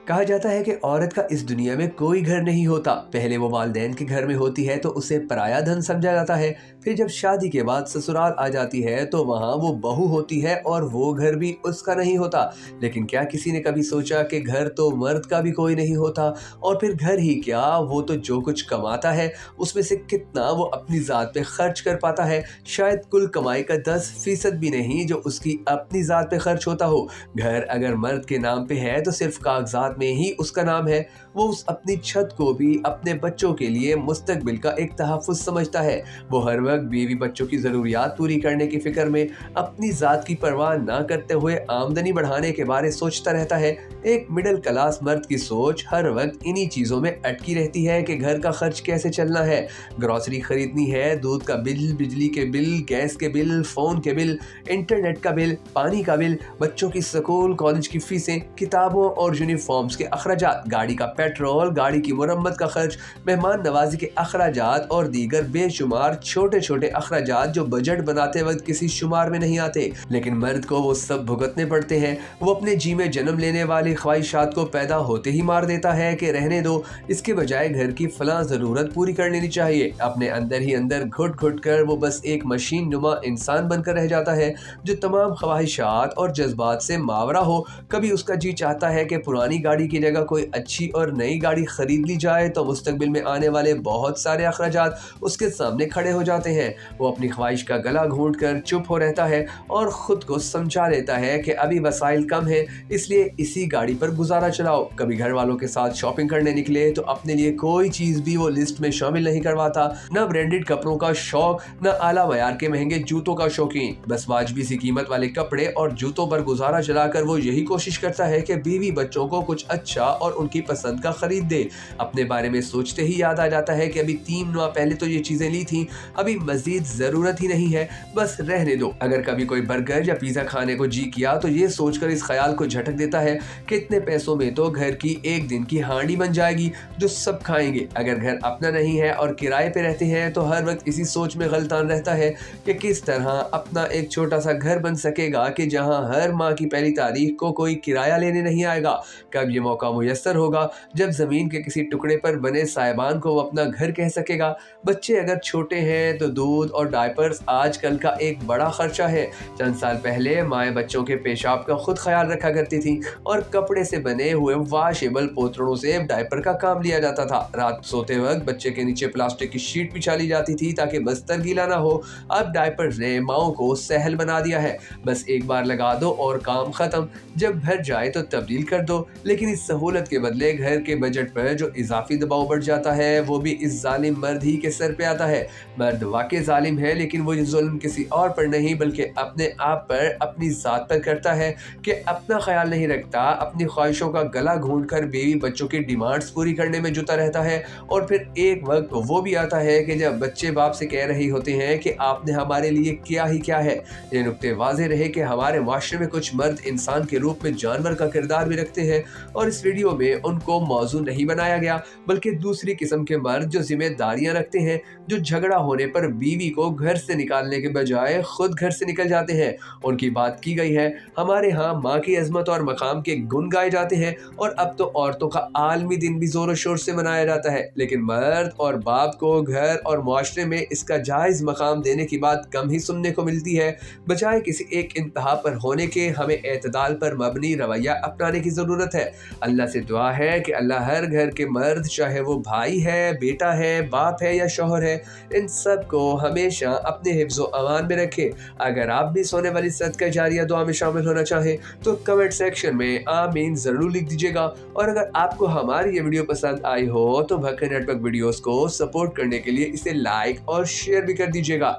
کہا جاتا ہے کہ عورت کا اس دنیا میں کوئی گھر نہیں ہوتا۔ پہلے وہ والدین کے گھر میں ہوتی ہے تو اسے پرایا دھن سمجھا جاتا ہے، پھر جب شادی کے بعد سسرال آ جاتی ہے تو وہاں وہ بہو ہوتی ہے اور وہ گھر بھی اس کا نہیں ہوتا۔ لیکن کیا کسی نے کبھی سوچا کہ گھر تو مرد کا بھی کوئی نہیں ہوتا؟ اور پھر گھر ہی کیا، وہ تو جو کچھ کماتا ہے اس میں سے کتنا وہ اپنی ذات پہ خرچ کر پاتا ہے؟ شاید کل کمائی کا 10% بھی نہیں جو اس کی اپنی ذات پہ خرچ ہوتا ہو۔ گھر اگر مرد کے نام پہ ہے تو صرف کاغذات میں ہی اس کا نام ہے۔ وہ اس اپنی چھت کو بھی اپنے بچوں کے لیے مستقبل کا ایک تحفظ سمجھتا ہے۔ وہ ہر وقت بیوی بچوں کی ضروریات پوری کرنے کی فکر میں اپنی ذات کی پرواہ نہ کرتے ہوئے آمدنی بڑھانے کے بارے سوچتا رہتا ہے۔ ایک مڈل کلاس مرد کی سوچ ہر وقت انہی چیزوں میں اٹکی رہتی ہے کہ گھر کا خرچ کیسے چلنا ہے، گروسری خریدنی ہے، دودھ کا بل، بجلی کے بل، گیس کے بل، فون کے بل، انٹرنیٹ کا بل، پانی کا بل، بچوں کی سکول کالج کی فیسیں، کتابوں اور یونیفارمز کے اخراجات، گاڑی کا پیٹرول، گاڑی کی مرمت کا خرچ، مہمان نوازی کے اخراجات اور دیگر بے شمار چھوٹے چھوٹے اخراجات جو بجٹ بناتے وقت کسی شمار میں نہیں آتے، لیکن مرد کو وہ سب بھگتنے پڑتے ہیں۔ وہ اپنے جی میں جنم لینے والی خواہشات کو پیدا ہوتے ہی مار دیتا ہے کہ رہنے دو، اس کے بجائے گھر کی فلاں ضرورت پوری کر لینی چاہیے۔ اپنے اندر ہی اندر گھٹ گھٹ کر وہ بس ایک مشین نما انسان بن کر رہ جاتا ہے جو تمام خواہشات اور جذبات سے ماورا ہو۔ کبھی اس کا جی چاہتا ہے کہ پرانی گاڑی کی جگہ کوئی اچھی اور نئی گاڑی خرید لی جائے تو مستقبل میں آنے والے بہت سارے اخراجات اس کے سامنے کھڑے ہو جاتے ہیں۔ وہ اپنی خواہش کا گلا گھونٹ کر چپ ہو رہتا ہے اور خود کو سمجھا لیتا ہے کہ ابھی وسائل کم ہیں، اس لیے اسی گاڑی پر گزارا چلاؤ۔ کبھی گھر والوں کے ساتھ شاپنگ کرنے نکلے تو اپنے لیے کوئی چیز بھی وہ لسٹ میں شامل نہیں کرواتا، نہ برانڈڈ کپڑوں کا شوق، نہ اعلیٰ معیار کے مہنگے جوتوں کا شوقین۔ بس واجبی سی قیمت والے کپڑے اور جوتوں پر گزارا چلا کر وہ یہی کوشش کرتا ہے کہ بیوی بچوں کو کچھ اچھا اور ان کی پسند کا خرید دے۔ اپنے بارے میں سوچتے ہی یاد آ جاتا ہے کہ ابھی 3 ماہ پہلے تو یہ چیزیں لی تھیں، ابھی مزید ضرورت ہی نہیں ہے، بس رہنے دو۔ اگر کبھی کوئی برگر یا پیزا کھانے کو جی کیا تو یہ سوچ کر اس خیال کو جھٹک دیتا ہے کہ اتنے پیسوں میں تو گھر کی ایک دن کی ہانڈی بن جائے گی جو سب کھائیں گے۔ اگر گھر اپنا نہیں ہے اور کرائے پہ رہتے ہیں تو ہر وقت اسی سوچ میں غلطان رہتا ہے کہ کس طرح اپنا ایک چھوٹا سا گھر بن سکے گا کہ جہاں ہر ماہ کی پہلی تاریخ کو کوئی کرایہ لینے نہیں آئے گا۔ کب یہ موقع میسر ہوگا جب زمین کے کسی ٹکڑے پر بنے سائبان کو وہ اپنا گھر کہہ سکے گا؟ بچے اگر چھوٹے ہیں تو دودھ اور ڈائپرز آج کل کا ایک بڑا خرچہ ہے۔ چند سال پہلے مائیں بچوں کے پیشاب کا خود خیال رکھا کرتی تھیں اور کپڑے سے بنے ہوئے واشیبل پوتڑوں سے ڈائپر کا کام لیا جاتا تھا۔ رات سوتے وقت بچے کے نیچے پلاسٹک کی شیٹ بچھا لی جاتی تھی تاکہ بستر گیلا نہ ہو۔ اب ڈائپر نے ماؤں کو سہل بنا دیا ہے، بس ایک بار لگا دو اور کام ختم، جب بھر جائے تو تبدیل کر دو۔ لیکن اس سہولت کے بدلے گھر کے بجٹ پر جو اضافی دباؤ بڑھ جاتا ہے وہ بھی اس ظالم مرد ہی کے سر پہ آتا ہے۔ مرد واقعی ظالم ہے، لیکن وہ یہ ظلم کسی اور پر نہیں بلکہ اپنے آپ پر، اپنی ذات پر کرتا ہے کہ اپنا خیال نہیں رکھتا، اپنی خواہشوں کا گلا گھونٹ کر بیوی بچوں کی ڈیمانڈز پوری کرنے میں جتا رہتا ہے۔ اور پھر ایک وقت وہ بھی آتا ہے کہ جب بچے باپ سے کہہ رہے ہوتے ہیں کہ آپ نے ہمارے لیے کیا ہی کیا ہے۔ یہ نکتے واضح رہے کہ ہمارے معاشرے میں کچھ مرد انسان کے روپ میں جانور کا کردار بھی رکھتے ہیں، اور اس ویڈیو میں ان کو موضوع نہیں بنایا گیا بلکہ دوسری قسم کے مرد جو ذمہ داریاں رکھتے ہیں، جو جھگڑا ہونے پر بیوی کو گھر سے نکالنے کے بجائے خود گھر سے نکل جاتے ہیں، ان کی بات کی گئی ہے۔ ہمارے ہاں ماں کی عظمت اور مقام کے گن گائے جاتے ہیں، اور اب تو عورتوں کا عالمی دن بھی زور و شور سے منایا جاتا ہے، لیکن مرد اور باپ کو گھر اور معاشرے میں اس کا جائز مقام دینے کی بات کم ہی سننے کو ملتی ہے۔ بجائے کسی ایک انتہا پر ہونے کے ہمیں اعتدال پر مبنی رویہ اپنانے کی ضرورت ہے۔ اللہ سے دعا ہے کہ اللہ ہر گھر کے مرد، چاہے وہ بھائی ہے، بیٹا ہے، باپ ہے یا شوہر ہے، ان سب کو ہمیشہ اپنے حفظ و امان میں رکھے۔ اگر آپ بھی سونے والی صدقہ جاریہ دعا میں شامل ہونا چاہیں تو کمنٹ سیکشن میں آمین ضرور لکھ دیجیے گا، اور اگر آپ کو ہماری یہ ویڈیو پسند آئی ہو تو بھکر نیٹ ورک ویڈیوز کو سپورٹ کرنے کے لیے اسے لائک اور شیئر بھی کر دیجیے گا۔